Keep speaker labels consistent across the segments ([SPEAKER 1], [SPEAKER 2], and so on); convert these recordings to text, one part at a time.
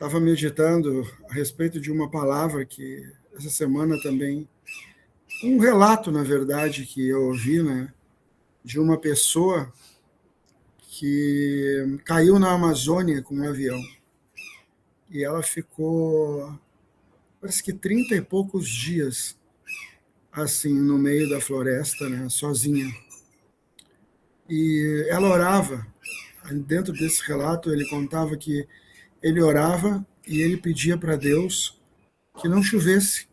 [SPEAKER 1] Estava meditando a respeito de uma palavra que essa semana também, um relato, na verdade, que eu ouvi, né, de uma pessoa que caiu na Amazônia com um avião. E ela ficou, parece que 30 e poucos dias, assim, no meio da floresta, né, sozinha. E ela orava. Dentro desse relato, ele contava que ele orava e ele pedia para Deus que não chovesse.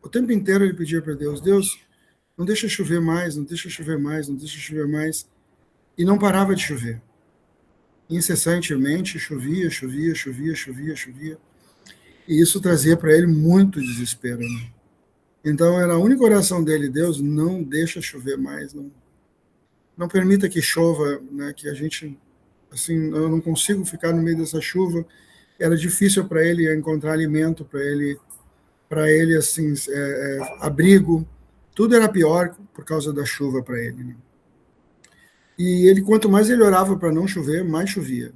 [SPEAKER 1] O tempo inteiro ele pedia para Deus, Deus, não deixa chover mais, não deixa chover mais, não deixa chover mais. E não parava de chover. Incessantemente chovia, chovia, chovia, chovia, chovia. E isso trazia para ele muito desespero. Né? Então era a única oração dele, Deus, não deixa chover mais, não permita que chova, né, que a gente, assim, eu não consigo ficar no meio dessa chuva. Era difícil para ele encontrar alimento, para ele assim, abrigo. Tudo era pior por causa da chuva para ele. Né? E ele, quanto mais ele orava para não chover, mais chovia.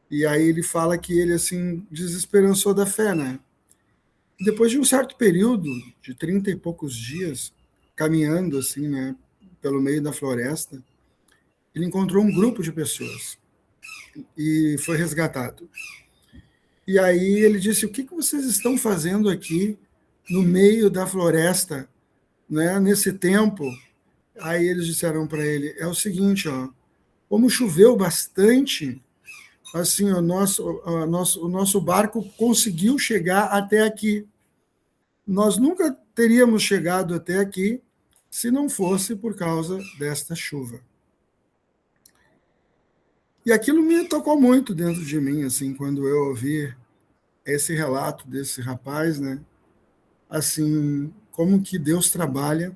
[SPEAKER 1] E aí ele fala que ele, assim, desesperançou da fé, né? Depois de um certo período, de 30 e poucos dias, caminhando, assim, né, pelo meio da floresta, ele encontrou um grupo de pessoas e foi resgatado. E aí ele disse, o que vocês estão fazendo aqui no meio da floresta, né, nesse tempo? Aí eles disseram para ele, é o seguinte, ó, como choveu bastante, assim, o nosso barco conseguiu chegar até aqui. Nós nunca teríamos chegado até aqui se não fosse por causa desta chuva. E aquilo me tocou muito dentro de mim, assim, quando eu ouvi esse relato desse rapaz, né? Assim, como que Deus trabalha,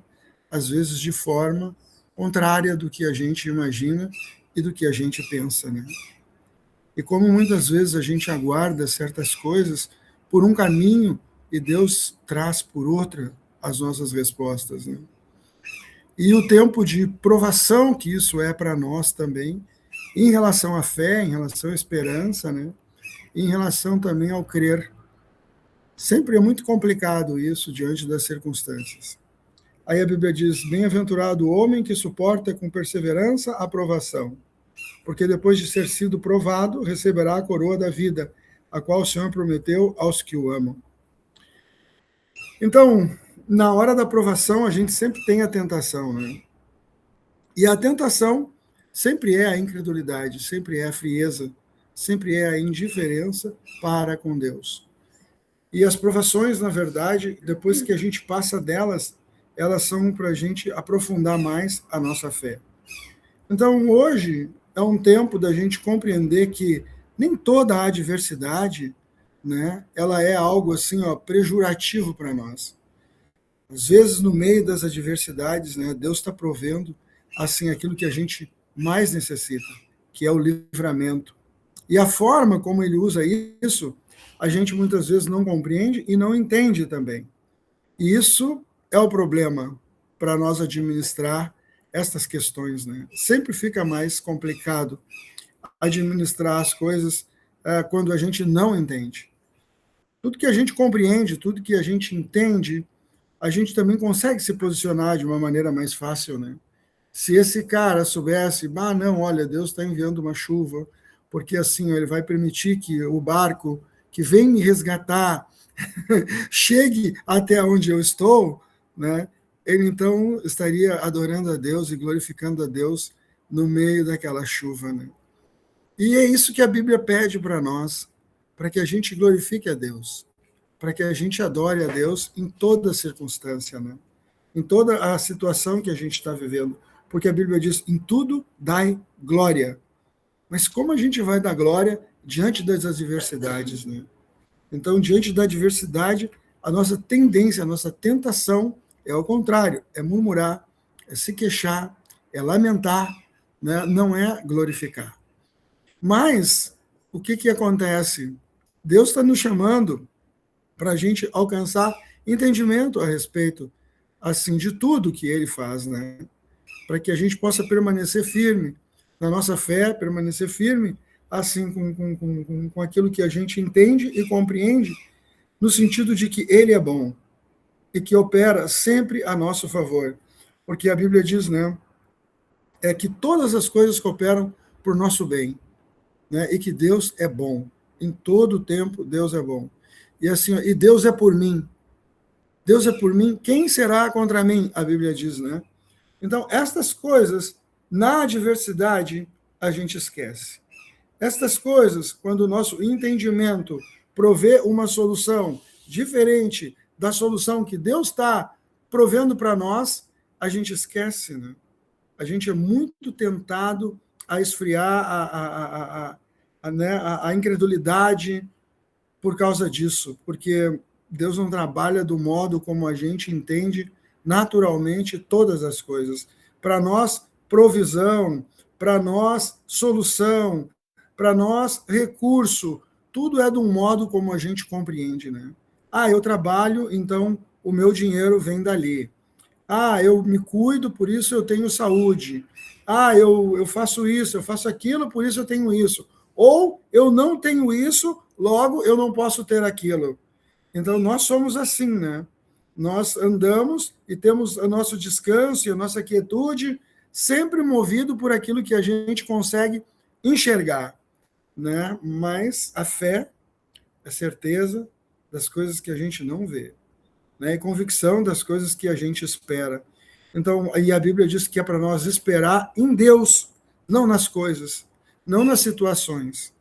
[SPEAKER 1] às vezes, de forma contrária do que a gente imagina e do que a gente pensa, né? E como muitas vezes a gente aguarda certas coisas por um caminho e Deus traz por outra as nossas respostas, né? E o tempo de provação que isso é para nós também, em relação à fé, em relação à esperança, né? Em relação também ao crer. Sempre é muito complicado isso diante das circunstâncias. Aí a Bíblia diz, bem-aventurado o homem que suporta com perseverança a provação, porque depois de ser sido provado, receberá a coroa da vida, a qual o Senhor prometeu aos que o amam. Então, na hora da provação, a gente sempre tem a tentação, né? E a tentação sempre é a incredulidade, sempre é a frieza, sempre é a indiferença para com Deus. E as provações, na verdade, depois que a gente passa delas, elas são para a gente aprofundar mais a nossa fé. Então, hoje é um tempo da gente compreender que nem toda a adversidade, né, ela é algo assim, ó, pejorativo para nós. Às vezes, no meio das adversidades, né, Deus está provendo assim aquilo que a gente mais necessita, que é o livramento. E a forma como ele usa isso, a gente muitas vezes não compreende e não entende também. E isso é o problema para nós administrar estas questões, né? Sempre fica mais complicado administrar as coisas quando a gente não entende. Tudo que a gente compreende, tudo que a gente entende, a gente também consegue se posicionar de uma maneira mais fácil, né? Se esse cara soubesse, não, olha, Deus está enviando uma chuva, porque assim ele vai permitir que o barco que vem me resgatar chegue até onde eu estou, né? Ele então estaria adorando a Deus e glorificando a Deus no meio daquela chuva, né? E é isso que a Bíblia pede para nós, para que a gente glorifique a Deus, para que a gente adore a Deus em toda circunstância, né? Em toda a situação que a gente está vivendo, porque a Bíblia diz, em tudo dai glória. Mas como a gente vai dar glória diante das adversidades, né? Então, diante da adversidade, a nossa tendência, a nossa tentação é o contrário, é murmurar, é se queixar, é lamentar, né? Não é glorificar. Mas, o que acontece? Deus está nos chamando para a gente alcançar entendimento a respeito, assim, de tudo que Ele faz, né? Para que a gente possa permanecer firme na nossa fé, permanecer firme assim com aquilo que a gente entende e compreende, no sentido de que ele é bom e que opera sempre a nosso favor. Porque a Bíblia diz, né, que todas as coisas cooperam por nosso bem, né, e que Deus é bom. Em todo o tempo, Deus é bom. E assim, e Deus é por mim. Deus é por mim, quem será contra mim? A Bíblia diz, né? Então, estas coisas, na adversidade, a gente esquece. Estas coisas, quando o nosso entendimento provê uma solução diferente da solução que Deus está provendo para nós, a gente esquece, né? A gente é muito tentado a esfriar a incredulidade por causa disso, porque Deus não trabalha do modo como a gente entende naturalmente todas as coisas. Para nós, provisão, para nós, solução, para nós, recurso, tudo é de um modo como a gente compreende, né? Ah, eu trabalho, então o meu dinheiro vem dali. Ah, eu me cuido, por isso eu tenho saúde. Ah, eu faço isso, eu faço aquilo, por isso eu tenho isso. Ou eu não tenho isso, logo eu não posso ter aquilo. Então, nós somos assim, né? Nós andamos e temos o nosso descanso e a nossa quietude sempre movido por aquilo que a gente consegue enxergar, né? Mas a fé é certeza das coisas que a gente não vê, né? E convicção das coisas que a gente espera. Então, aí a Bíblia diz que é para nós esperar em Deus, não nas coisas, não nas situações.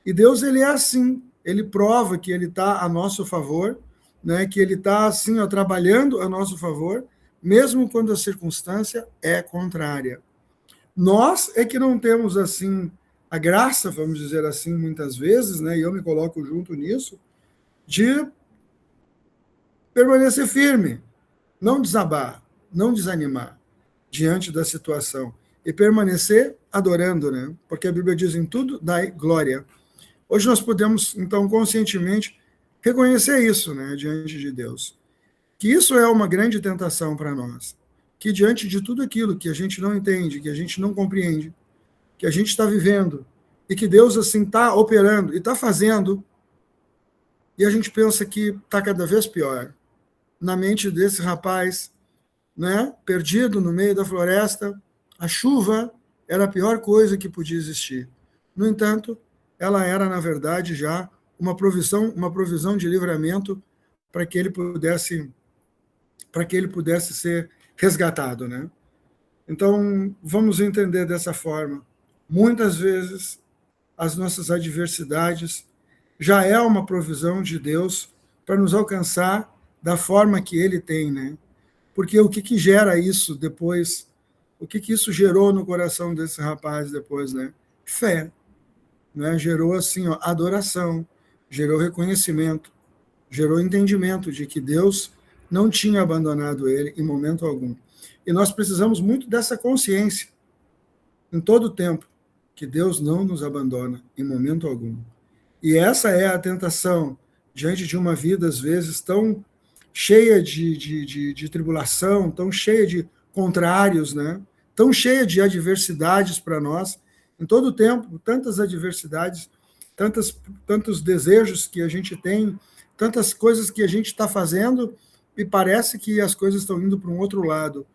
[SPEAKER 1] E Deus, ele é assim, ele prova que ele está a nosso favor, né? Que ele está assim, ó, trabalhando a nosso favor, mesmo quando a circunstância é contrária. Nós é que não temos assim a graça, vamos dizer assim, muitas vezes, né? E eu me coloco junto nisso, de permanecer firme, não desabar, não desanimar diante da situação e permanecer adorando, né? Porque a Bíblia diz em tudo dai glória. Hoje nós podemos então conscientemente reconhecer isso, né, diante de Deus. Que isso é uma grande tentação para nós. Que diante de tudo aquilo que a gente não entende, que a gente não compreende, que a gente está vivendo e que Deus assim está operando e está fazendo, e a gente pensa que está cada vez pior. Na mente desse rapaz, né, perdido no meio da floresta, a chuva era a pior coisa que podia existir. No entanto, ela era, na verdade, já uma provisão de livramento para que ele pudesse ser resgatado, né? Então, vamos entender dessa forma. Muitas vezes, as nossas adversidades já é uma provisão de Deus para nos alcançar da forma que ele tem, né? Porque o que gera isso depois? O que isso gerou no coração desse rapaz depois, né? Fé, né? Gerou assim, ó, adoração, gerou reconhecimento, gerou entendimento de que Deus não tinha abandonado ele em momento algum. E nós precisamos muito dessa consciência em todo o tempo, que Deus não nos abandona em momento algum. E essa é a tentação diante de uma vida, às vezes, tão cheia de tribulação, tão cheia de contrários, né? Tão cheia de adversidades para nós. Em todo o tempo, tantas adversidades, tantos desejos que a gente tem, tantas coisas que a gente está fazendo e parece que as coisas estão indo para um outro lado.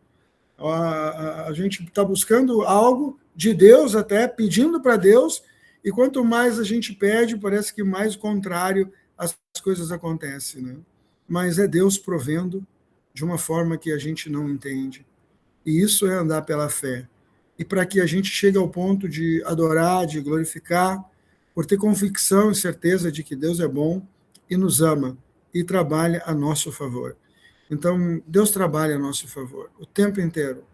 [SPEAKER 1] A gente está buscando algo de Deus até, pedindo para Deus, e quanto mais a gente pede, parece que mais o contrário as coisas acontecem, né? Mas é Deus provendo de uma forma que a gente não entende. E isso é andar pela fé. E para que a gente chegue ao ponto de adorar, de glorificar, por ter convicção e certeza de que Deus é bom e nos ama e trabalha a nosso favor. Então, Deus trabalha a nosso favor o tempo inteiro.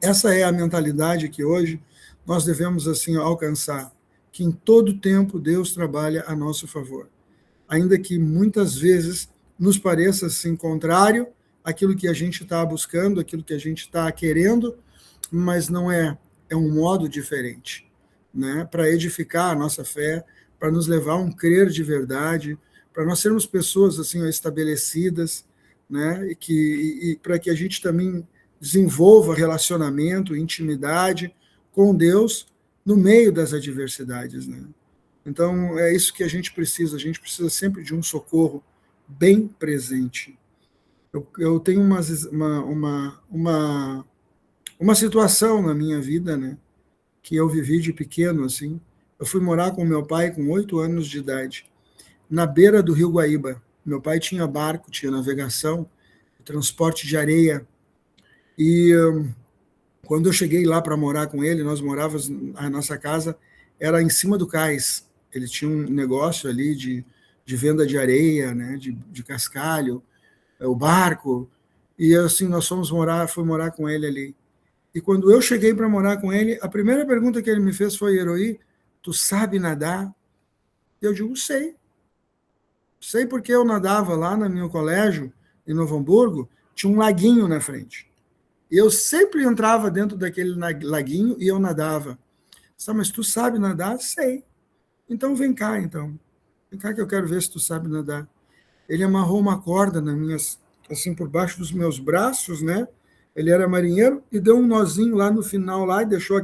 [SPEAKER 1] Essa é a mentalidade que hoje nós devemos assim alcançar, que em todo tempo Deus trabalha a nosso favor. Ainda que muitas vezes nos pareça assim contrário àquilo que a gente está buscando, aquilo que a gente está querendo, mas não é, é um modo diferente, né? Para edificar a nossa fé, para nos levar a um crer de verdade, para nós sermos pessoas assim estabelecidas, né? E para que a gente também desenvolva relacionamento, intimidade com Deus, no meio das adversidades, né? Então, é isso que a gente precisa sempre de um socorro bem presente. Eu tenho uma situação na minha vida, né, que eu vivi de pequeno, assim. Eu fui morar com meu pai com 8 anos de idade, na beira do Rio Guaíba. Meu pai tinha barco, tinha navegação, transporte de areia, e quando eu cheguei lá para morar com ele, nós morávamos, a nossa casa era em cima do cais. Ele tinha um negócio ali de venda de areia, né, de cascalho, o barco, e assim nós fui morar com ele ali. E quando eu cheguei para morar com ele, a primeira pergunta que ele me fez foi: Heroí, tu sabe nadar? Eu digo: sei. Sei porque eu nadava lá no meu colégio, em Novo Hamburgo, tinha um laguinho na frente. E eu sempre entrava dentro daquele laguinho e eu nadava. Mas tu sabe nadar? Sei. Então vem cá, então. Vem cá que eu quero ver se tu sabe nadar. Ele amarrou uma corda assim, por baixo dos meus braços, né? Ele era marinheiro e deu um nozinho lá no final lá e deixou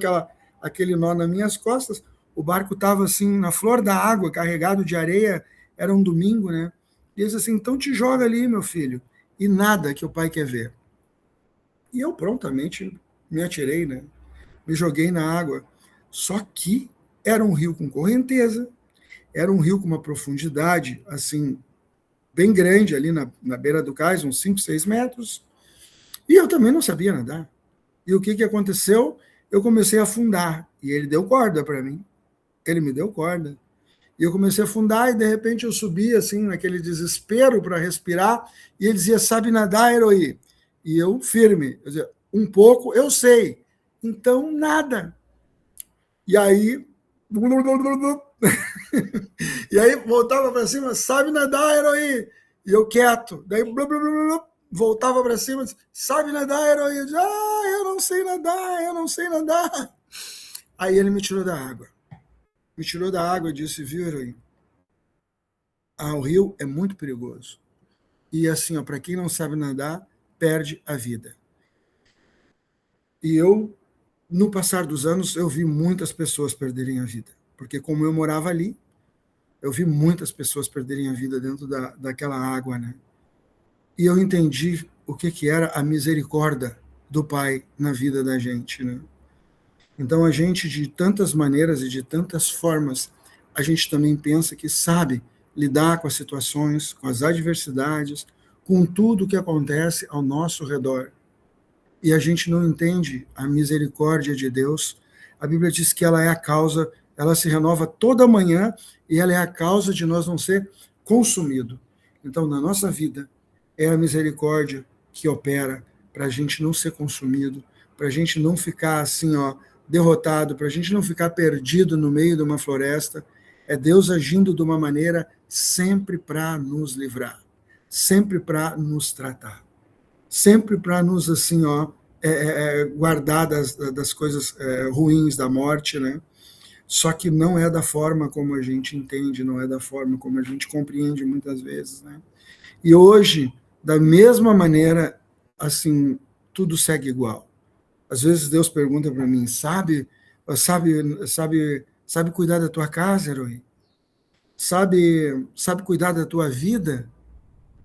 [SPEAKER 1] aquele nó nas minhas costas. O barco estava assim na flor da água, carregado de areia. Era um domingo, né? E ele disse assim: então te joga ali, meu filho, e nada que o pai quer ver. E eu prontamente me atirei, né? Me joguei na água. Só que era um rio com correnteza, era um rio com uma profundidade, assim, bem grande ali na beira do cais, uns 5, 6 metros, e eu também não sabia nadar. E o que aconteceu? Eu comecei a afundar, e ele deu corda para mim. Ele me deu corda. E eu comecei a afundar, e de repente eu subi, assim, naquele desespero para respirar, e ele dizia: sabe nadar, Heroí? E eu, firme, eu dizia: um pouco, eu sei. Então, nada. E aí... e aí voltava para cima: sabe nadar, Heroí? E eu quieto. Daí voltava para cima: sabe nadar, Heroí? Eu dizia: eu não sei nadar, eu não sei nadar. Aí ele me tirou da água. Me tirou da água e disse: viu, Heroí? O rio é muito perigoso. E assim, para quem não sabe nadar, perde a vida. E eu, no passar dos anos, eu vi muitas pessoas perderem a vida. Porque como eu morava ali, eu vi muitas pessoas perderem a vida dentro daquela água, né? E eu entendi o que era a misericórdia do Pai na vida da gente, né? Então a gente, de tantas maneiras e de tantas formas, a gente também pensa que sabe lidar com as situações, com as adversidades, com tudo o que acontece ao nosso redor. E a gente não entende a misericórdia de Deus. A Bíblia diz que ela é a causa, ela se renova toda manhã e ela é a causa de nós não ser consumido. Então, na nossa vida, é a misericórdia que opera para a gente não ser consumido, para a gente não ficar assim, derrotado, para a gente não ficar perdido no meio de uma floresta. É Deus agindo de uma maneira sempre para nos livrar, sempre para nos tratar, sempre para nos assim, guardar das coisas ruins da morte, né? Só que não é da forma como a gente entende, não é da forma como a gente compreende muitas vezes, né? E hoje, da mesma maneira, assim, tudo segue igual. Às vezes Deus pergunta para mim: sabe cuidar da tua casa, Herói? Sabe cuidar da tua vida?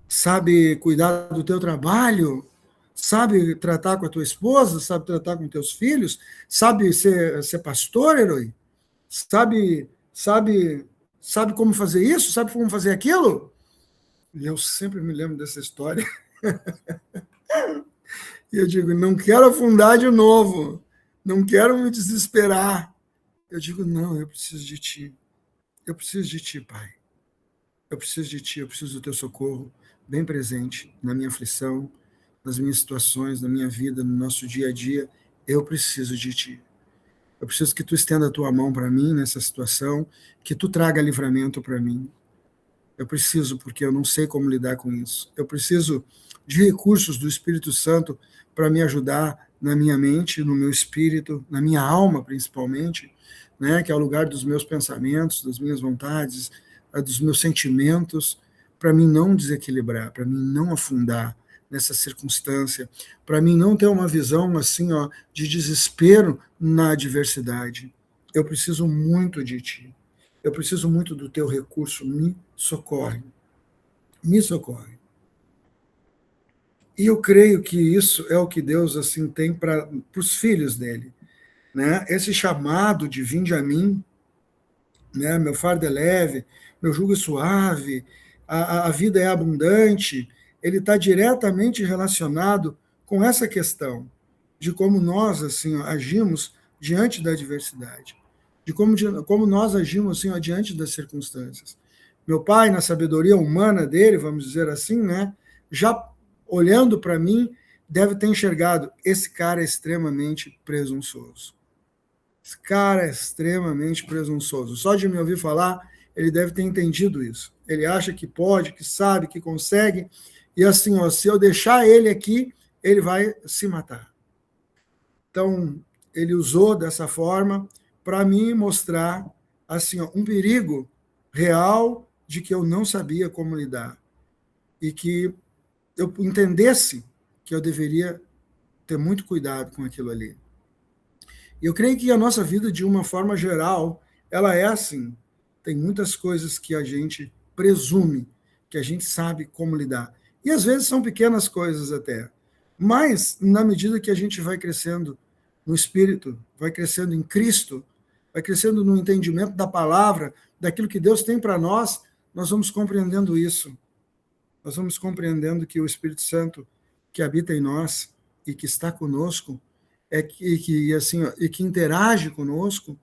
[SPEAKER 1] Sabe cuidar do teu trabalho? Sabe tratar com a tua esposa? Sabe tratar com teus filhos? Sabe ser pastor, Herói? Sabe como fazer isso? Sabe como fazer aquilo? E eu sempre me lembro dessa história. E eu digo: não quero afundar de novo. Não quero me desesperar. Eu digo: não, eu preciso de ti. Eu preciso de ti, Pai. Eu preciso de ti, eu preciso do teu socorro bem presente na minha aflição, nas minhas situações, na minha vida, no nosso dia a dia. Eu preciso de ti. Eu preciso que tu estenda a tua mão para mim nessa situação, que tu traga livramento para mim. Eu preciso, porque eu não sei como lidar com isso. Eu preciso de recursos do Espírito Santo para me ajudar na minha mente, no meu espírito, na minha alma, principalmente, né, que é o lugar dos meus pensamentos, das minhas vontades, dos meus sentimentos, para mim não desequilibrar, para mim não afundar nessa circunstância, para mim não ter uma visão assim, de desespero na adversidade. eu preciso muito de ti. Eu preciso muito do teu recurso, me socorre. Me socorre. E eu creio que isso é o que Deus assim tem para os filhos dele, né? Esse chamado de vinde a mim, né? Meu fardo é leve, meu jugo é suave, a vida é abundante. Ele está diretamente relacionado com essa questão de como nós assim agimos diante da adversidade, como nós agimos assim diante das circunstâncias. Meu pai, na sabedoria humana dele, vamos dizer assim, né, já olhando para mim, deve ter enxergado: esse cara é extremamente presunçoso. Esse cara é extremamente presunçoso. Só de me ouvir falar, ele deve ter entendido isso. Ele acha que pode, que sabe, que consegue, e assim, ó, se eu deixar ele aqui, ele vai se matar. Então, ele usou dessa forma para me mostrar assim, ó, um perigo real de que eu não sabia como lidar e que eu entendesse que eu deveria ter muito cuidado com aquilo ali. E eu creio que a nossa vida, de uma forma geral, ela é assim. Tem muitas coisas que a gente presume, que a gente sabe como lidar. E às vezes são pequenas coisas até. Mas, na medida que a gente vai crescendo no Espírito, vai crescendo em Cristo, vai crescendo no entendimento da palavra, daquilo que Deus tem para nós vamos compreendendo isso. Nós vamos compreendendo que o Espírito Santo que habita em nós e que está conosco, e que interage conosco,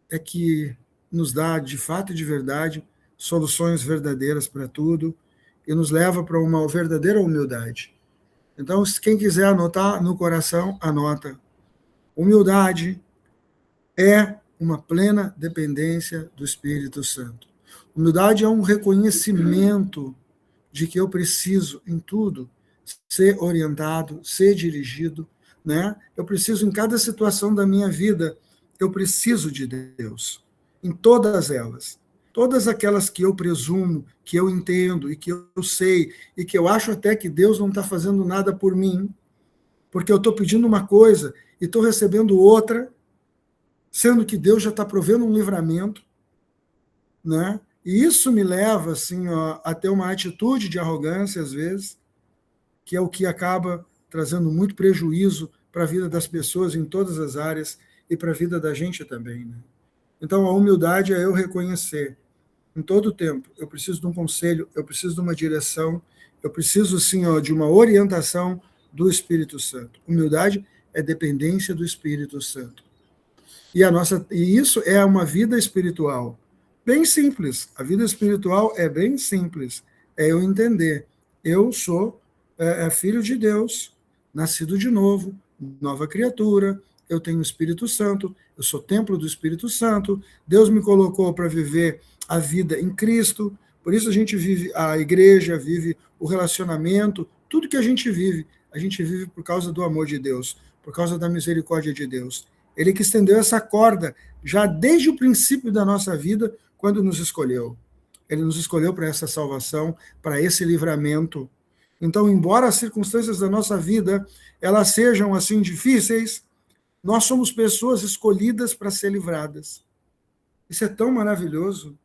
[SPEAKER 1] é que nos dá, de fato e de verdade, soluções verdadeiras para tudo e nos leva para uma verdadeira humildade. Então, se quem quiser anotar no coração, anota. Humildade é uma plena dependência do Espírito Santo. Humildade é um reconhecimento de que eu preciso, em tudo, ser orientado, ser dirigido, né? Eu preciso, em cada situação da minha vida, eu preciso de Deus, em todas elas. Todas aquelas que eu presumo, que eu entendo e que eu sei, e que eu acho até que Deus não está fazendo nada por mim, porque eu estou pedindo uma coisa e estou recebendo outra, sendo que Deus já está provendo um livramento, né? E isso me leva assim, ó, a ter uma atitude de arrogância, às vezes, que é o que acaba trazendo muito prejuízo para a vida das pessoas em todas as áreas e para a vida da gente também, né? Então, a humildade é eu reconhecer, em todo o tempo, eu preciso de um conselho, eu preciso de uma direção, eu preciso, sim, ó, de uma orientação do Espírito Santo. Humildade é dependência do Espírito Santo. E isso é uma vida espiritual bem simples. A vida espiritual é bem simples. É eu entender, eu sou filho de Deus, nascido de novo, nova criatura, eu tenho o Espírito Santo, eu sou templo do Espírito Santo, Deus me colocou para viver a vida em Cristo, por isso a gente vive a igreja, vive o relacionamento, tudo que a gente vive por causa do amor de Deus, por causa da misericórdia de Deus. Ele que estendeu essa corda já desde o princípio da nossa vida, quando nos escolheu. Ele nos escolheu para essa salvação, para esse livramento. Então, embora as circunstâncias da nossa vida elas sejam assim difíceis, nós somos pessoas escolhidas para ser livradas. Isso é tão maravilhoso.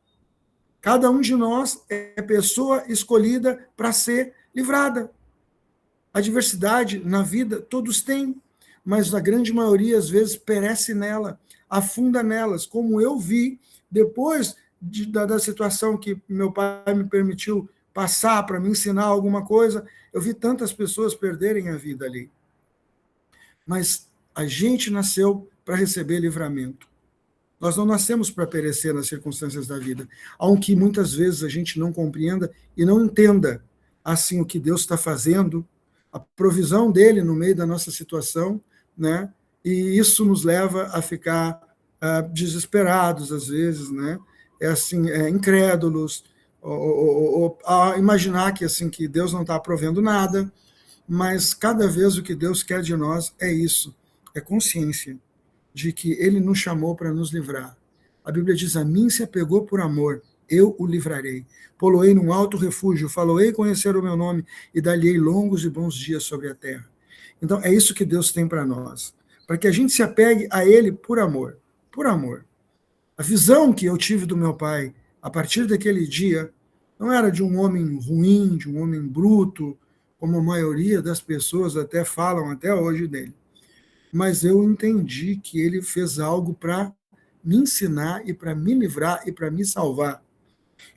[SPEAKER 1] Cada um de nós é pessoa escolhida para ser livrada. A diversidade na vida todos têm, mas a grande maioria, às vezes, perece nela, afunda nelas, como eu vi depois da situação que meu pai me permitiu passar para me ensinar alguma coisa, eu vi tantas pessoas perderem a vida ali. Mas a gente nasceu para receber livramento. Nós não nascemos para perecer nas circunstâncias da vida, aunque muitas vezes a gente não compreenda e não entenda assim o que Deus está fazendo, a provisão dele no meio da nossa situação, né? E isso nos leva a ficar desesperados às vezes, né? Incrédulos, ou a imaginar que assim que Deus não está provendo nada, mas cada vez o que Deus quer de nós é isso, é consciência de que ele nos chamou para nos livrar. A Bíblia diz: a mim se apegou por amor, eu o livrarei. Poloei num alto refúgio, faloei conhecer o meu nome e dar-lhe-ei longos e bons dias sobre a terra. Então, é isso que Deus tem para nós, para que a gente se apegue a ele por amor. por amor. A visão que eu tive do meu pai, a partir daquele dia, não era de um homem ruim, de um homem bruto, como a maioria das pessoas até falam até hoje dele. Mas eu entendi que ele fez algo para me ensinar e para me livrar e para me salvar.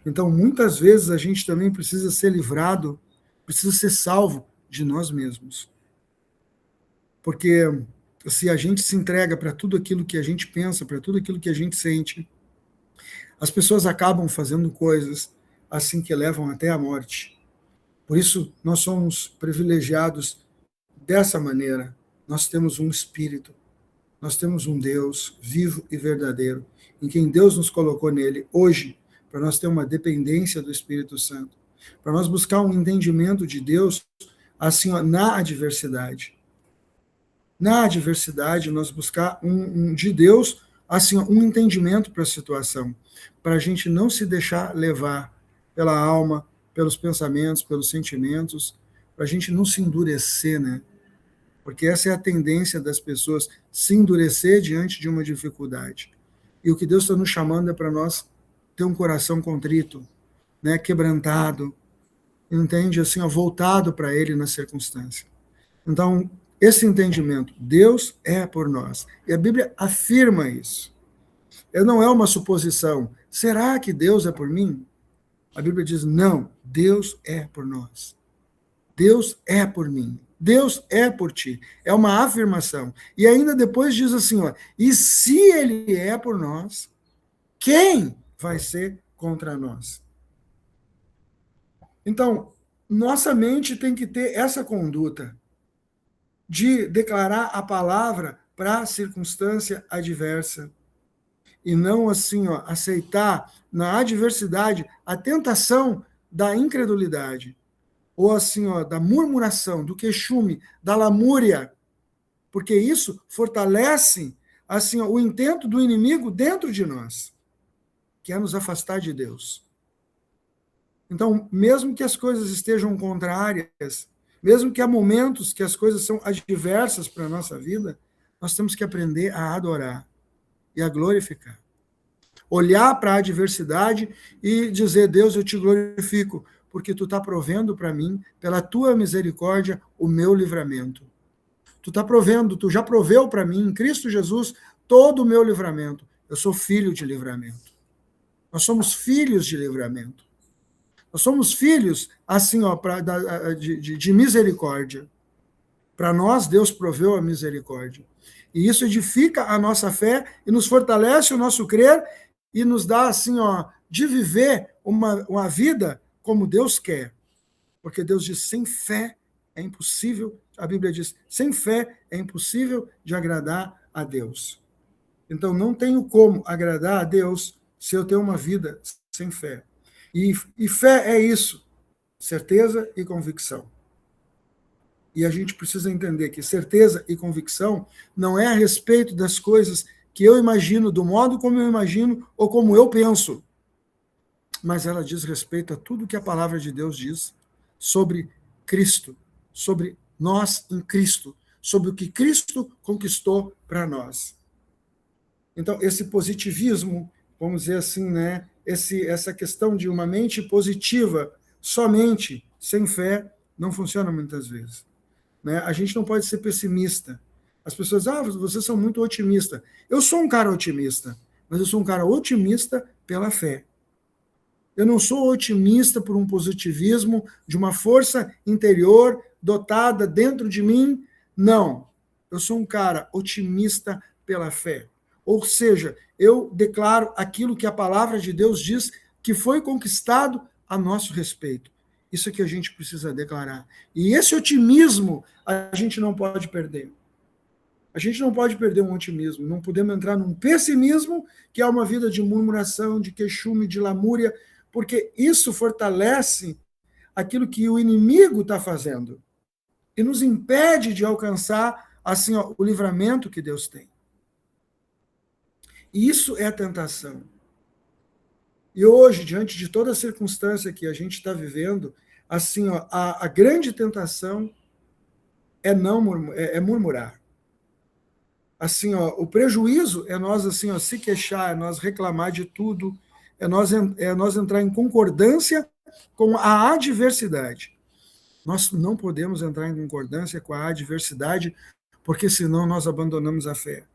[SPEAKER 1] Então, muitas vezes a gente também precisa ser livrado, precisa ser salvo de nós mesmos. Porque se a gente se entrega para tudo aquilo que a gente pensa, para tudo aquilo que a gente sente, as pessoas acabam fazendo coisas assim que levam até a morte. Por isso, nós somos privilegiados dessa maneira. Nós temos um Espírito, nós temos um Deus vivo e verdadeiro, em quem Deus nos colocou nele hoje, para nós ter uma dependência do Espírito Santo, para nós buscar um entendimento de Deus assim, ó, na adversidade. Na adversidade, nós buscar de Deus assim, um entendimento para a situação, para a gente não se deixar levar pela alma, pelos pensamentos, pelos sentimentos, para a gente não se endurecer, né? Porque essa é a tendência das pessoas, se endurecer diante de uma dificuldade. E o que Deus está nos chamando é para nós ter um coração contrito, né, quebrantado, entende? Assim, ó, voltado para Ele na circunstância. Então, esse entendimento, Deus é por nós. E a Bíblia afirma isso. Não é uma suposição. Será que Deus é por mim? A Bíblia diz, não, Deus é por nós. Deus é por mim. Deus é por ti. É uma afirmação. E ainda depois diz assim, ó, e se Ele é por nós, quem vai ser contra nós? Então, nossa mente tem que ter essa conduta de declarar a palavra para a circunstância adversa. E não assim, ó, aceitar na adversidade a tentação da incredulidade. Ou assim, ó, da murmuração, do queixume, da lamúria. Porque isso fortalece assim, ó, o intento do inimigo dentro de nós, que é nos afastar de Deus. Então, mesmo que as coisas estejam contrárias, mesmo que há momentos que as coisas são adversas para a nossa vida, nós temos que aprender a adorar e a glorificar. Olhar para a adversidade e dizer, Deus, eu te glorifico, porque tu está provendo para mim, pela tua misericórdia, o meu livramento. Tu está provendo, tu já proveu para mim, em Cristo Jesus, todo o meu livramento. Eu sou filho de livramento. Nós somos filhos de livramento. Nós somos filhos, assim, ó, de misericórdia. Para nós, Deus proveu a misericórdia. E isso edifica a nossa fé e nos fortalece o nosso crer e nos dá, assim, ó, de viver uma vida como Deus quer. Porque Deus diz, sem fé é impossível, a Bíblia diz, sem fé é impossível de agradar a Deus. Então, não tenho como agradar a Deus se eu tenho uma vida sem fé. E fé é isso, certeza e convicção. E a gente precisa entender que certeza e convicção não é a respeito das coisas que eu imagino, do modo como eu imagino ou como eu penso, mas ela diz respeito a tudo que a palavra de Deus diz sobre Cristo, sobre nós em Cristo, sobre o que Cristo conquistou para nós. Então, esse positivismo, vamos dizer assim, né, essa questão de uma mente positiva somente, sem fé, não funciona muitas vezes. Né? A gente não pode ser pessimista. As pessoas, vocês são muito otimistas. Eu sou um cara otimista, mas eu sou um cara otimista pela fé. Eu não sou otimista por um positivismo de uma força interior dotada dentro de mim. Não. Eu sou um cara otimista pela fé. Ou seja, eu declaro aquilo que a palavra de Deus diz que foi conquistado a nosso respeito. Isso é que a gente precisa declarar. E esse otimismo a gente não pode perder. A gente não pode perder um otimismo. Não podemos entrar num pessimismo, que é uma vida de murmuração, de queixume, de lamúria, porque isso fortalece aquilo que o inimigo está fazendo e nos impede de alcançar assim, ó, o livramento que Deus tem. E isso é a tentação. E hoje, diante de toda a circunstância que a gente está vivendo, assim, ó, a grande tentação é murmurar. Assim, ó, o prejuízo é nós assim, ó, se queixar, é nós reclamar de tudo, é nós entrar em concordância com a adversidade. Nós não podemos entrar em concordância com a adversidade, porque senão nós abandonamos a fé.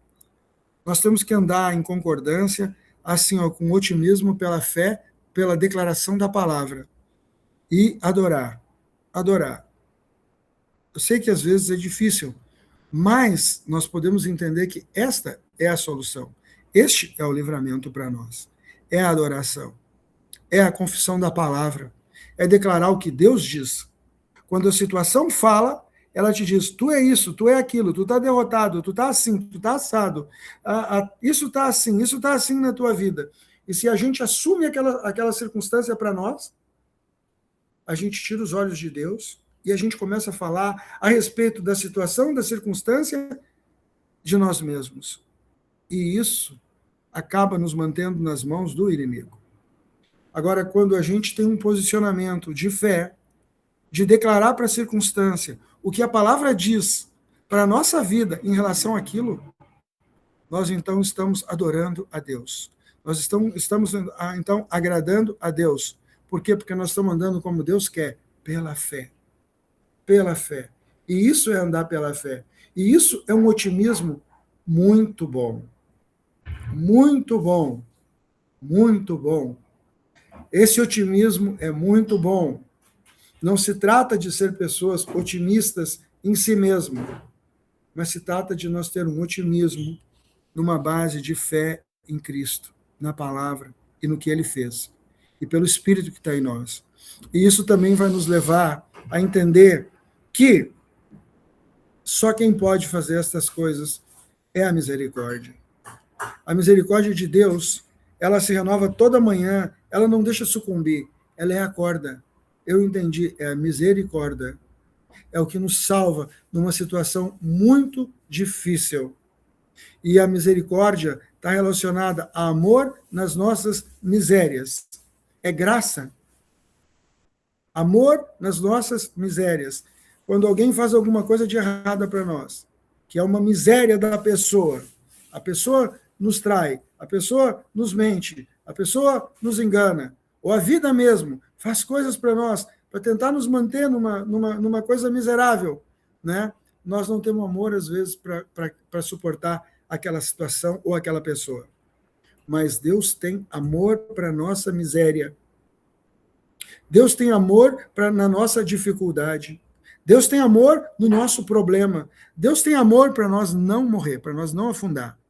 [SPEAKER 1] Nós temos que andar em concordância, assim, ó, com otimismo pela fé, pela declaração da palavra e adorar. Adorar. Eu sei que às vezes é difícil, mas nós podemos entender que esta é a solução. Este é o livramento para nós. É a adoração. É a confissão da palavra. É declarar o que Deus diz. Quando a situação fala, ela te diz, tu é isso, tu é aquilo, tu está derrotado, tu está assim, tu está assado, isso está assim na tua vida. E se a gente assume aquela circunstância para nós, a gente tira os olhos de Deus e a gente começa a falar a respeito da situação, da circunstância de nós mesmos. E isso acaba nos mantendo nas mãos do inimigo. Agora, quando a gente tem um posicionamento de fé, de declarar para a circunstância o que a palavra diz para a nossa vida em relação àquilo, nós então estamos adorando a Deus. Nós estamos então agradando a Deus. Por quê? Porque nós estamos andando como Deus quer, pela fé. Pela fé. E isso é andar pela fé. E isso é um otimismo muito bom. Muito bom. Muito bom. Esse otimismo é muito bom. Não se trata de ser pessoas otimistas em si mesmo, mas se trata de nós ter um otimismo numa base de fé em Cristo, na palavra e no que Ele fez, e pelo Espírito que está em nós. E isso também vai nos levar a entender que só quem pode fazer estas coisas é a misericórdia. A misericórdia de Deus, ela se renova toda manhã, ela não deixa sucumbir, ela é a corda. Eu entendi, é a misericórdia. É o que nos salva numa situação muito difícil. E a misericórdia está relacionada a amor nas nossas misérias. É graça. Amor nas nossas misérias. Quando alguém faz alguma coisa de errada para nós, que é uma miséria da pessoa, a pessoa nos trai, a pessoa nos mente, a pessoa nos engana, ou a vida mesmo faz coisas para nós, para tentar nos manter numa coisa miserável, né? Nós não temos amor, às vezes, para suportar aquela situação ou aquela pessoa. Mas Deus tem amor para a nossa miséria. Deus tem amor na nossa dificuldade. Deus tem amor no nosso problema. Deus tem amor para nós não morrer, para nós não afundar.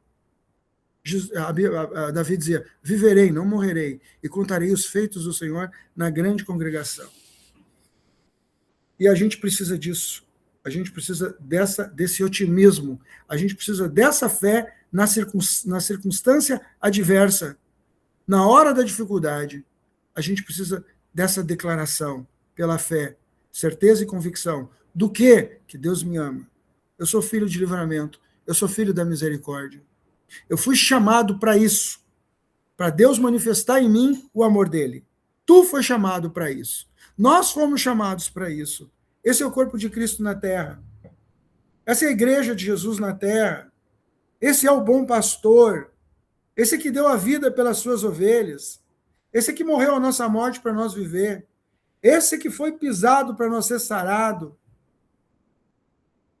[SPEAKER 1] Davi dizia, viverei, não morrerei, e contarei os feitos do Senhor na grande congregação. E a gente precisa disso. A gente precisa desse otimismo. A gente precisa dessa fé na circunstância adversa. Na hora da dificuldade, a gente precisa dessa declaração pela fé, certeza e convicção do que Deus me ama. Eu sou filho de livramento. Eu sou filho da misericórdia. Eu fui chamado para isso, para Deus manifestar em mim o amor dele. Tu foi chamado para isso. Nós fomos chamados para isso. Esse é o corpo de Cristo na terra. Essa é a igreja de Jesus na terra. Esse é o bom pastor. Esse que deu a vida pelas suas ovelhas. Esse que morreu a nossa morte para nós viver. Esse que foi pisado para nós ser sarado.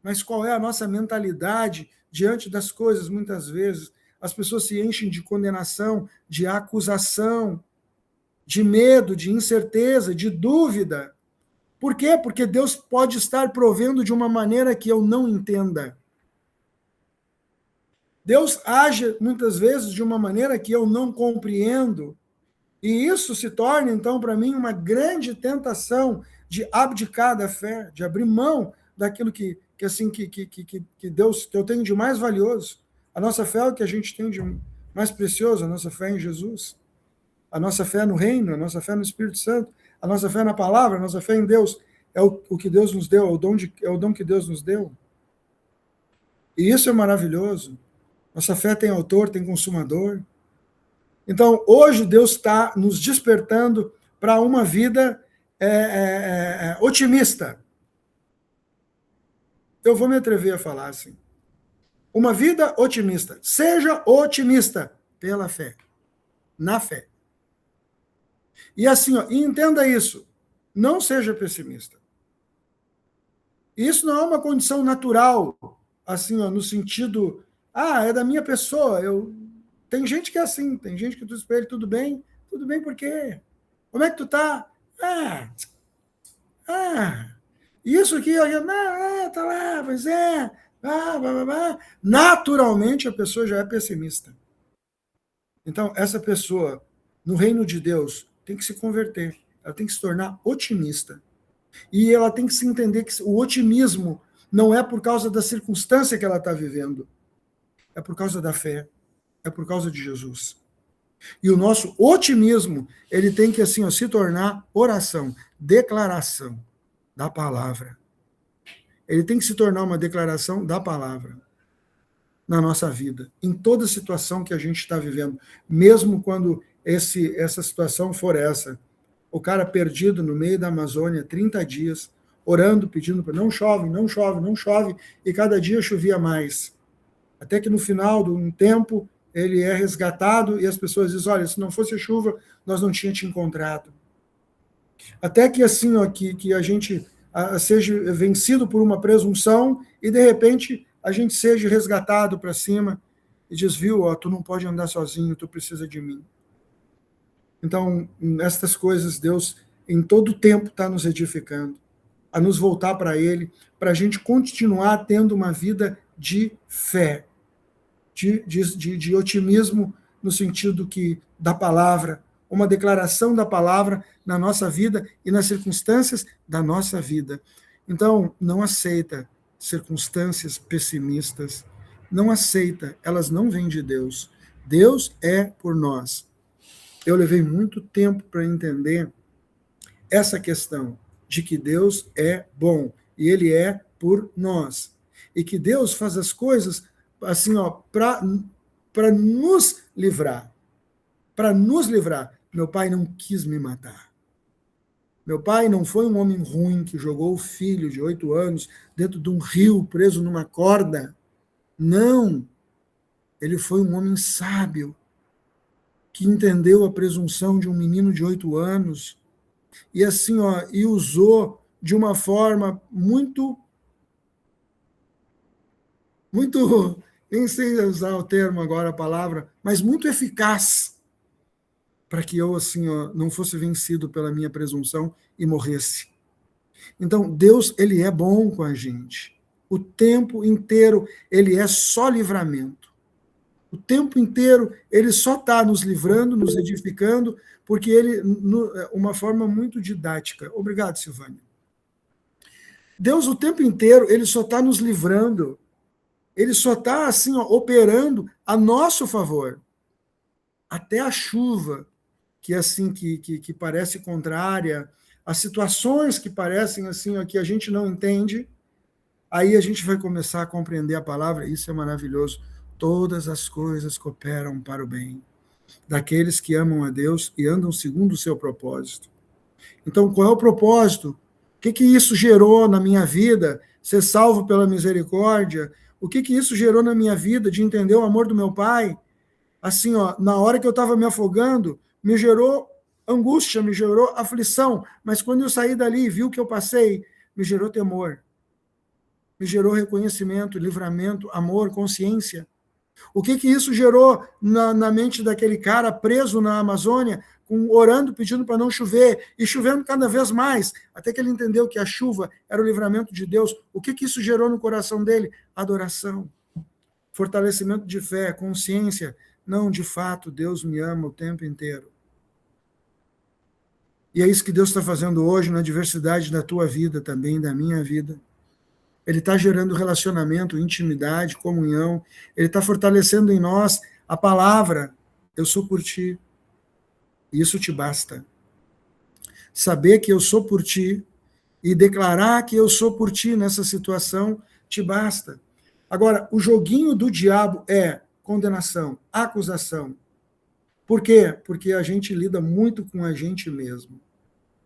[SPEAKER 1] Mas qual é a nossa mentalidade diante das coisas, muitas vezes? As pessoas se enchem de condenação, de acusação, de medo, de incerteza, de dúvida. Por quê? Porque Deus pode estar provendo de uma maneira que eu não entenda. Deus age, muitas vezes, de uma maneira que eu não compreendo. E isso se torna, então, para mim, uma grande tentação de abdicar da fé, de abrir mão daquilo que Deus, que eu tenho de mais valioso. A nossa fé é o que a gente tem de mais precioso, a nossa fé em Jesus, a nossa fé no reino, a nossa fé no Espírito Santo, a nossa fé na palavra, a nossa fé em Deus. É o que Deus nos deu, é o dom que Deus nos deu. E isso é maravilhoso. Nossa fé tem autor, tem consumador. Então, hoje Deus está nos despertando para uma vida otimista. Eu vou me atrever a falar assim. Uma vida otimista. Seja otimista pela fé, na fé. E assim, ó, entenda isso. Não seja pessimista. Isso não é uma condição natural, assim, ó, no sentido, é da minha pessoa. Tem gente que é assim, tem gente que tu espelha, tudo bem por quê? Como é que tu tá? Isso aqui, tá lá, pois é, blá, blá, blá. Naturalmente a pessoa já é pessimista. Então, essa pessoa, no reino de Deus, tem que se converter, ela tem que se tornar otimista. E ela tem que se entender que o otimismo não é por causa da circunstância que ela está vivendo, é por causa da fé, é por causa de Jesus. E o nosso otimismo, ele tem que assim, ó, se tornar oração, declaração da palavra. Ele tem que se tornar uma declaração da palavra na nossa vida, em toda situação que a gente está vivendo, mesmo quando essa situação for essa. O cara perdido no meio da Amazônia, 30 dias, orando, pedindo para não chove, não chove, não chove, e cada dia chovia mais. Até que no final de um tempo, ele é resgatado e as pessoas dizem, olha, se não fosse chuva, nós não tínhamos te encontrado. Até que assim, ó, que a gente seja vencido por uma presunção e, de repente, a gente seja resgatado para cima e diz, viu, ó, tu não pode andar sozinho, tu precisa de mim. Então, nestas coisas, Deus, em todo tempo, está nos edificando, a nos voltar para Ele, para a gente continuar tendo uma vida de fé, de otimismo, no sentido da palavra, uma declaração da palavra na nossa vida e nas circunstâncias da nossa vida. Então, não aceita circunstâncias pessimistas, não aceita, elas não vêm de Deus. Deus é por nós. Eu levei muito tempo para entender essa questão de que Deus é bom e Ele é por nós. E que Deus faz as coisas assim, ó, para nos livrar. Para nos livrar. Meu pai não quis me matar. Meu pai não foi um homem ruim que jogou o filho de 8 anos dentro de um rio preso numa corda. Não. Ele foi um homem sábio que entendeu a presunção de um menino de 8 anos e assim, ó, e usou de uma forma muito, nem sei usar o termo agora, a palavra, mas muito eficaz, para que eu, assim, ó, não fosse vencido pela minha presunção e morresse. Então, Deus, ele é bom com a gente. O tempo inteiro, ele é só livramento. O tempo inteiro, ele só está nos livrando, nos edificando, porque ele, uma forma muito didática. Obrigado, Silvânia. Deus, o tempo inteiro, ele só está nos livrando. Ele só está, assim, ó, operando a nosso favor. Até a chuva, que assim que parece contrária, as situações que parecem assim, ó, que a gente não entende, aí a gente vai começar a compreender a palavra, isso é maravilhoso. Todas as coisas cooperam para o bem daqueles que amam a Deus e andam segundo o seu propósito. Então, qual é o propósito? O que isso gerou na minha vida? Ser salvo pela misericórdia? O que isso gerou na minha vida de entender o amor do meu Pai? Assim, ó, na hora que eu estava me afogando, me gerou angústia, me gerou aflição, mas quando eu saí dali e vi o que eu passei, me gerou temor, me gerou reconhecimento, livramento, amor, consciência. O que isso gerou na mente daquele cara preso na Amazônia, orando, pedindo para não chover, e chovendo cada vez mais, até que ele entendeu que a chuva era o livramento de Deus. O que isso gerou no coração dele? Adoração, fortalecimento de fé, consciência. Não, de fato, Deus me ama o tempo inteiro. E é isso que Deus está fazendo hoje na diversidade da tua vida também, da minha vida. Ele está gerando relacionamento, intimidade, comunhão. Ele está fortalecendo em nós a palavra, eu sou por ti. Isso te basta. Saber que eu sou por ti e declarar que eu sou por ti nessa situação, te basta. Agora, o joguinho do diabo é condenação, acusação. Por quê? Porque a gente lida muito com a gente mesmo.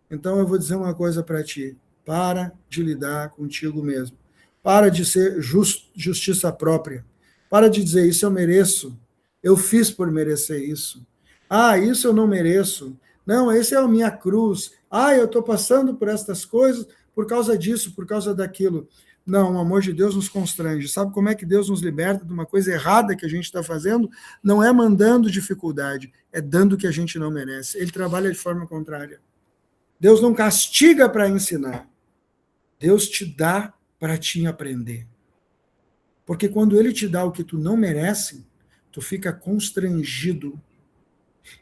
[SPEAKER 1] Então, eu vou dizer uma coisa para ti. Para de lidar contigo mesmo. Para de ser justiça própria. Para de dizer, isso eu mereço, eu fiz por merecer isso. Ah, isso eu não mereço. Não, esse é a minha cruz. Ah, eu estou passando por estas coisas por causa disso, por causa daquilo. Não, o amor de Deus nos constrange. Sabe como é que Deus nos liberta de uma coisa errada que a gente está fazendo? Não é mandando dificuldade, é dando o que a gente não merece. Ele trabalha de forma contrária. Deus não castiga para ensinar. Deus te dá para te aprender. Porque quando ele te dá o que tu não merece, tu fica constrangido.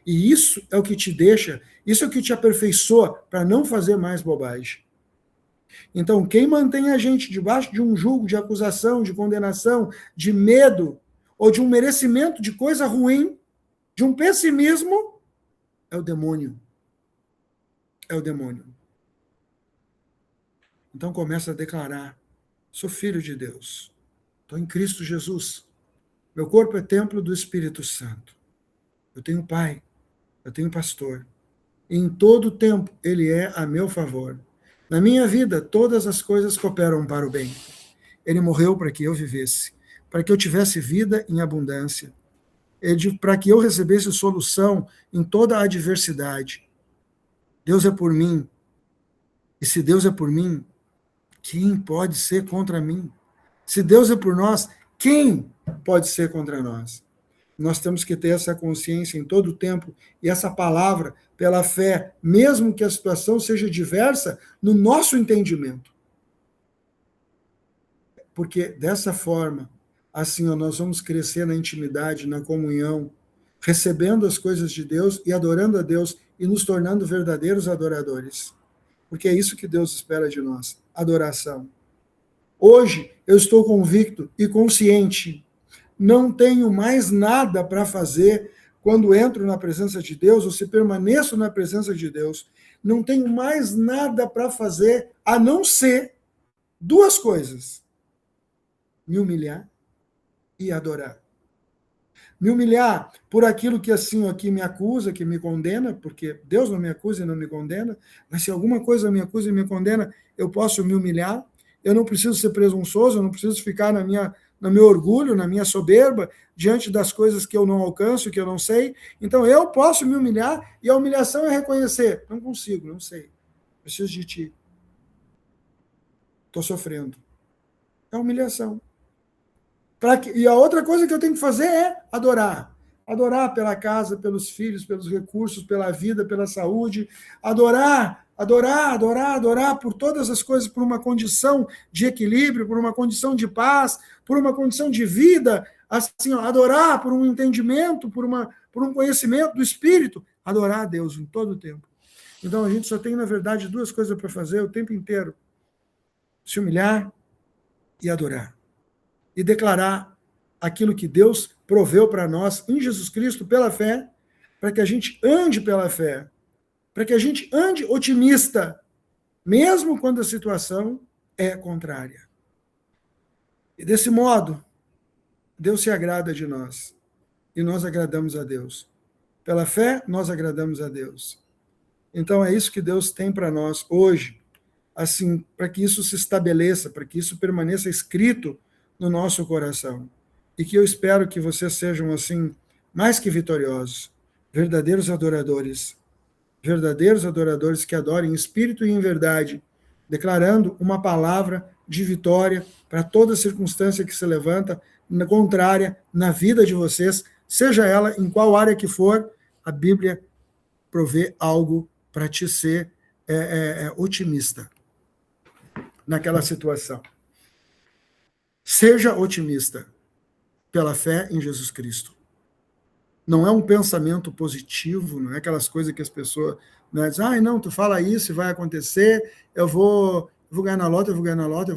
[SPEAKER 1] E isso é o que te deixa, isso é o que te aperfeiçoa para não fazer mais bobagem. Então, quem mantém a gente debaixo de um julgo, de acusação, de condenação, de medo, ou de um merecimento de coisa ruim, de um pessimismo, é o demônio. É o demônio. Então começa a declarar, sou filho de Deus, estou em Cristo Jesus, meu corpo é templo do Espírito Santo, eu tenho pai, eu tenho pastor, e em todo tempo ele é a meu favor. Na minha vida, todas as coisas cooperam para o bem. Ele morreu para que eu vivesse, para que eu tivesse vida em abundância, para que eu recebesse solução em toda a adversidade. Deus é por mim, e se Deus é por mim, quem pode ser contra mim? Se Deus é por nós, quem pode ser contra nós? Nós temos que ter essa consciência em todo o tempo e essa palavra pela fé, mesmo que a situação seja diversa, no nosso entendimento. Porque dessa forma, assim, nós vamos crescer na intimidade, na comunhão, recebendo as coisas de Deus e adorando a Deus e nos tornando verdadeiros adoradores. Porque é isso que Deus espera de nós, adoração. Hoje eu estou convicto e consciente, não tenho mais nada para fazer quando entro na presença de Deus, ou se permaneço na presença de Deus, não tenho mais nada para fazer a não ser duas coisas: me humilhar e adorar. Me humilhar por aquilo que assim aqui me acusa, que me condena, porque Deus não me acusa e não me condena, mas se alguma coisa me acusa e me condena, eu posso me humilhar. Eu não preciso ser presunçoso, eu não preciso ficar no meu orgulho, na minha soberba, diante das coisas que eu não alcanço, que eu não sei. Então eu posso me humilhar, e a humilhação é reconhecer: não consigo, não sei, preciso de ti, estou sofrendo. É humilhação. E a outra coisa que eu tenho que fazer é adorar. Adorar pela casa, pelos filhos, pelos recursos, pela vida, pela saúde. Adorar por todas as coisas, por uma condição de equilíbrio, por uma condição de paz, por uma condição de vida. Assim, adorar por um entendimento, por um conhecimento do Espírito. Adorar a Deus em todo o tempo. Então, a gente só tem, na verdade, duas coisas para fazer o tempo inteiro: se humilhar e adorar. E declarar aquilo que Deus proveu para nós em Jesus Cristo pela fé, para que a gente ande pela fé, para que a gente ande otimista, mesmo quando a situação é contrária. E desse modo, Deus se agrada de nós, e nós agradamos a Deus. Pela fé, nós agradamos a Deus. Então é isso que Deus tem para nós hoje, assim, para que isso se estabeleça, para que isso permaneça escrito no nosso coração. E que eu espero que vocês sejam, assim, mais que vitoriosos, verdadeiros adoradores que adorem em espírito e em verdade, declarando uma palavra de vitória para toda circunstância que se levanta contrária na vida de vocês, seja ela em qual área que for. A Bíblia provê algo para te ser otimista naquela situação. Seja otimista pela fé em Jesus Cristo. Não é um pensamento positivo, não é aquelas coisas que as pessoas dizem: não, tu fala isso e vai acontecer, eu vou ganhar na loto, eu vou ganhar na loto, eu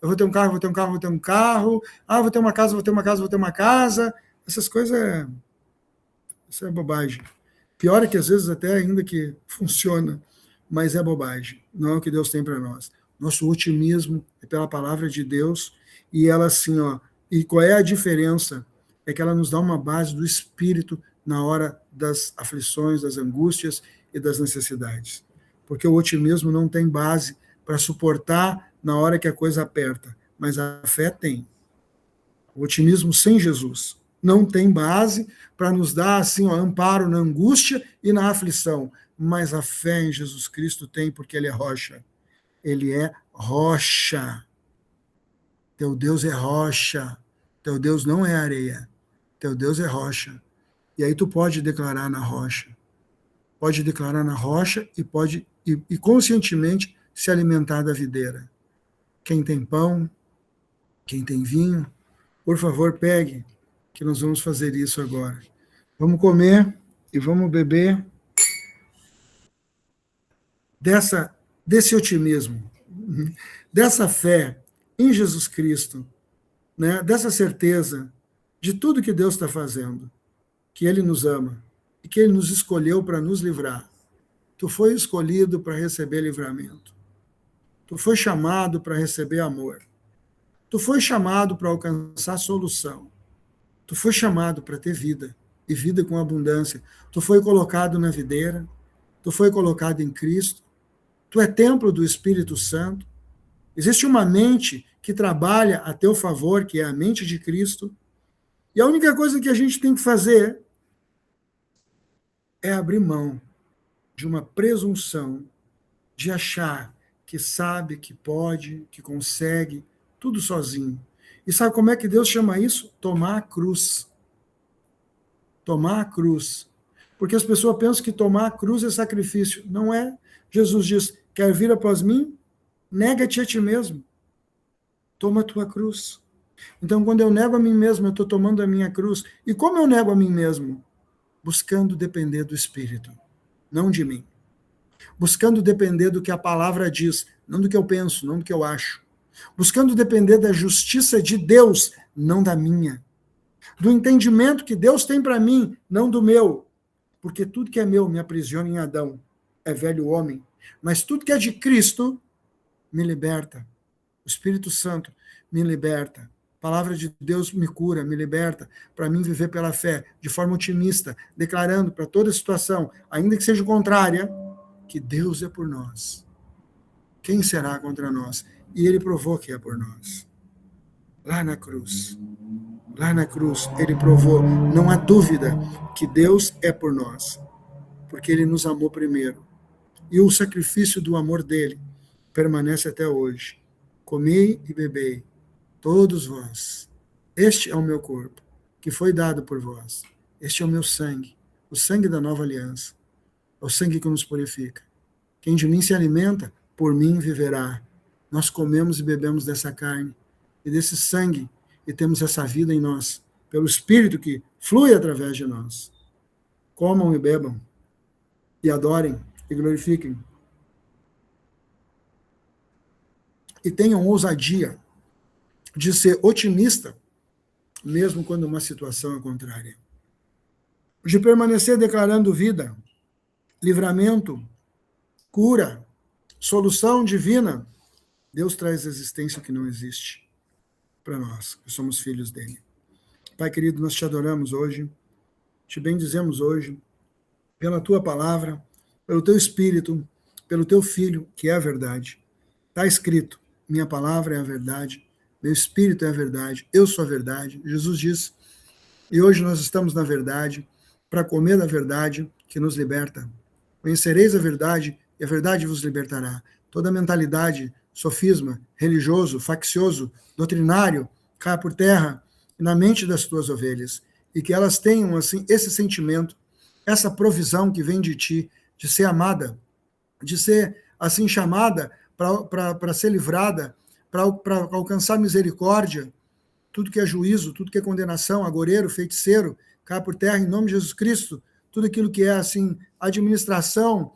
[SPEAKER 1] vou ter um carro, vou ter um carro, vou ter um carro, vou ter uma casa, vou ter uma casa, vou ter uma casa. Essas coisas isso é bobagem. Pior é que às vezes até ainda que funciona, mas é bobagem. Não é o que Deus tem para nós. Nosso otimismo é pela palavra de Deus, e ela assim, e qual é a diferença? É que ela nos dá uma base do Espírito na hora das aflições, das angústias e das necessidades. Porque o otimismo não tem base para suportar na hora que a coisa aperta, mas a fé tem. O otimismo sem Jesus não tem base para nos dar assim, amparo na angústia e na aflição, mas a fé em Jesus Cristo tem, porque ele é rocha. Ele é rocha. Teu Deus é rocha. Teu Deus não é areia. Teu Deus é rocha. E aí tu pode declarar na rocha. Pode declarar na rocha e conscientemente se alimentar da videira. Quem tem pão, quem tem vinho, por favor, pegue, que nós vamos fazer isso agora. Vamos comer e vamos beber desse otimismo, dessa fé em Jesus Cristo, né? Dessa certeza de tudo que Deus está fazendo, que Ele nos ama e que Ele nos escolheu para nos livrar. Tu foi escolhido para receber livramento. Tu foi chamado para receber amor. Tu foi chamado para alcançar solução. Tu foi chamado para ter vida, e vida com abundância. Tu foi colocado na videira, tu foi colocado em Cristo, tu é templo do Espírito Santo. Existe uma mente que trabalha a teu favor, que é a mente de Cristo, e a única coisa que a gente tem que fazer é abrir mão de uma presunção de achar que sabe, que pode, que consegue, tudo sozinho. E sabe como é que Deus chama isso? Tomar a cruz. Tomar a cruz. Porque as pessoas pensam que tomar a cruz é sacrifício. Não é. Jesus diz, quer vir após mim? Nega-te a ti mesmo. Toma a tua cruz. Então, quando eu nego a mim mesmo, eu estou tomando a minha cruz. E como eu nego a mim mesmo? Buscando depender do Espírito, não de mim. Buscando depender do que a palavra diz, não do que eu penso, não do que eu acho. Buscando depender da justiça de Deus, não da minha. Do entendimento que Deus tem para mim, não do meu. Porque tudo que é meu me aprisiona em Adão, é velho homem. Mas tudo que é de Cristo me liberta. O Espírito Santo me liberta. A palavra de Deus me cura, me liberta, para mim viver pela fé, de forma otimista, declarando para toda situação, ainda que seja contrária, que Deus é por nós. Quem será contra nós? E ele provou que é por nós. Lá na cruz, ele provou, não há dúvida que Deus é por nós, porque ele nos amou primeiro. E o sacrifício do amor dele permanece até hoje. Comei e bebei, todos vós. Este é o meu corpo, que foi dado por vós. Este é o meu sangue, o sangue da nova aliança. É o sangue que nos purifica. Quem de mim se alimenta, por mim viverá. Nós comemos e bebemos dessa carne e desse sangue, e temos essa vida em nós, pelo Espírito que flui através de nós. Comam e bebam, e adorem, e glorifiquem. E tenham ousadia de ser otimista, mesmo quando uma situação é contrária. De permanecer declarando vida, livramento, cura, solução divina. Deus traz existência que não existe para nós, que somos filhos dele. Pai querido, nós te adoramos hoje, te bendizemos hoje, pela tua palavra, pelo teu Espírito, pelo teu Filho, que é a verdade. Está escrito, minha palavra é a verdade, meu Espírito é a verdade, eu sou a verdade. Jesus disse, e hoje nós estamos na verdade, para comer da verdade que nos liberta. Conhecereis a verdade, e a verdade vos libertará. Toda mentalidade, sofisma, religioso, faccioso, doutrinário, caia por terra na mente das tuas ovelhas, e que elas tenham assim esse sentimento, essa provisão que vem de ti, de ser amada, de ser assim chamada para ser livrada, para alcançar misericórdia, tudo que é juízo, tudo que é condenação, agoreiro, feiticeiro, caia por terra em nome de Jesus Cristo, tudo aquilo que é assim administração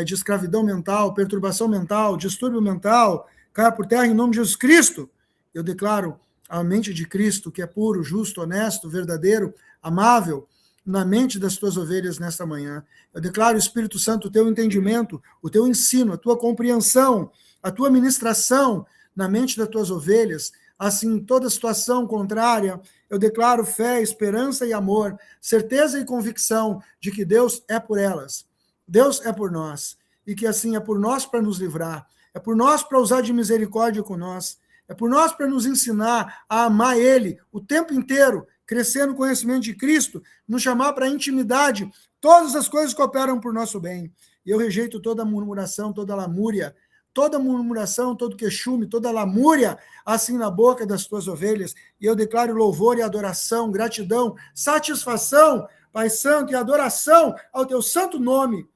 [SPEAKER 1] de escravidão mental, perturbação mental, distúrbio mental, caia por terra em nome de Jesus Cristo. Eu declaro a mente de Cristo, que é puro, justo, honesto, verdadeiro, amável, na mente das tuas ovelhas nesta manhã. Eu declaro, Espírito Santo, o teu entendimento, o teu ensino, a tua compreensão, a tua ministração na mente das tuas ovelhas, assim, em toda situação contrária, eu declaro fé, esperança e amor, certeza e convicção de que Deus é por elas, Deus é por nós, e que assim é por nós para nos livrar, é por nós para usar de misericórdia com nós, é por nós para nos ensinar a amar Ele o tempo inteiro, crescer no conhecimento de Cristo, nos chamar para a intimidade. Todas as coisas cooperam por nosso bem. E eu rejeito toda murmuração, toda lamúria, toda murmuração, todo queixume, toda lamúria, assim na boca das tuas ovelhas. E eu declaro louvor e adoração, gratidão, satisfação, Pai Santo, e adoração ao teu santo nome,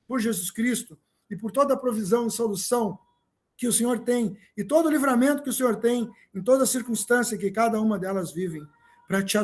[SPEAKER 1] por Jesus Cristo, e por toda a provisão e solução que o Senhor tem, e todo o livramento que o Senhor tem, em toda circunstância que cada uma delas vivem, para te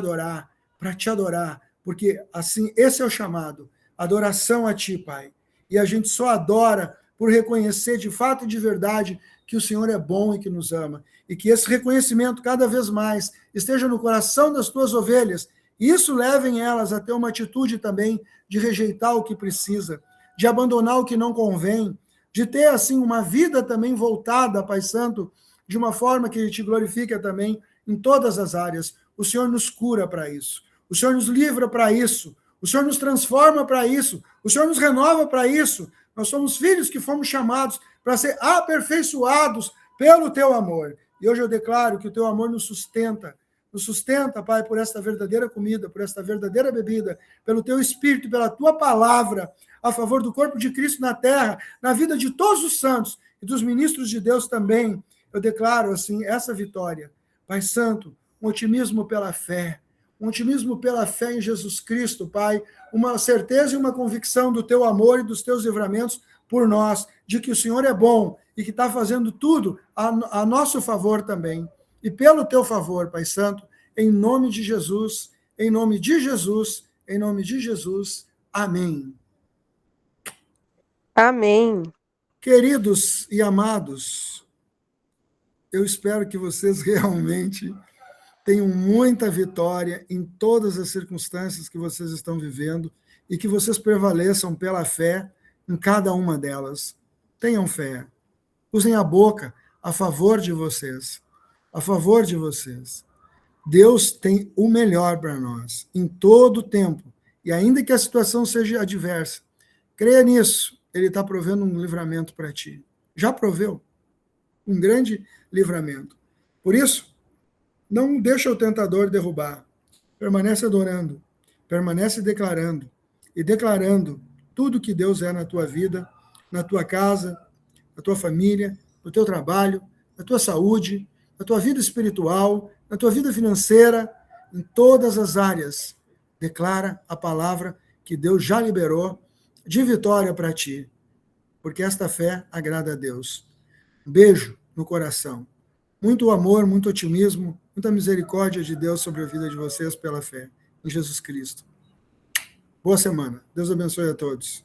[SPEAKER 1] adorar, porque assim, esse é o chamado, adoração a ti, Pai. E a gente só adora por reconhecer de fato e de verdade que o Senhor é bom e que nos ama, e que esse reconhecimento cada vez mais esteja no coração das tuas ovelhas, e isso leve elas a ter uma atitude também de rejeitar o que precisa, de abandonar o que não convém, de ter, assim, uma vida também voltada, Pai Santo, de uma forma que te glorifica também em todas as áreas. O Senhor nos cura para isso, o Senhor nos livra para isso, o Senhor nos transforma para isso, o Senhor nos renova para isso. Nós somos filhos que fomos chamados para ser aperfeiçoados pelo teu amor. E hoje eu declaro que o teu amor nos sustenta, Pai, por esta verdadeira comida, por esta verdadeira bebida, pelo teu Espírito, pela tua palavra, a favor do corpo de Cristo na terra, na vida de todos os santos e dos ministros de Deus também. Eu declaro, assim, essa vitória. Pai Santo, um otimismo pela fé em Jesus Cristo, Pai, uma certeza e uma convicção do teu amor e dos teus livramentos por nós, de que o Senhor é bom e que está fazendo tudo a nosso favor também. E pelo teu favor, Pai Santo, em nome de Jesus, em nome de Jesus, em nome de Jesus. Amém.
[SPEAKER 2] Amém.
[SPEAKER 1] Queridos e amados, eu espero que vocês realmente tenham muita vitória em todas as circunstâncias que vocês estão vivendo e que vocês prevaleçam pela fé em cada uma delas. Tenham fé. Usem a boca a favor de vocês. A favor de vocês. Deus tem o melhor para nós, em todo o tempo. E ainda que a situação seja adversa, creia nisso. Ele está provendo um livramento para ti. Já proveu. Um grande livramento. Por isso, não deixa o tentador derrubar. Permanece adorando. Permanece declarando. E declarando tudo que Deus é na tua vida, na tua casa, na tua família, no teu trabalho, na tua saúde, na tua vida espiritual, na tua vida financeira, em todas as áreas. Declara a palavra que Deus já liberou de vitória para ti, porque esta fé agrada a Deus. Um beijo no coração. Muito amor, muito otimismo, muita misericórdia de Deus sobre a vida de vocês pela fé em Jesus Cristo. Boa semana. Deus abençoe a todos.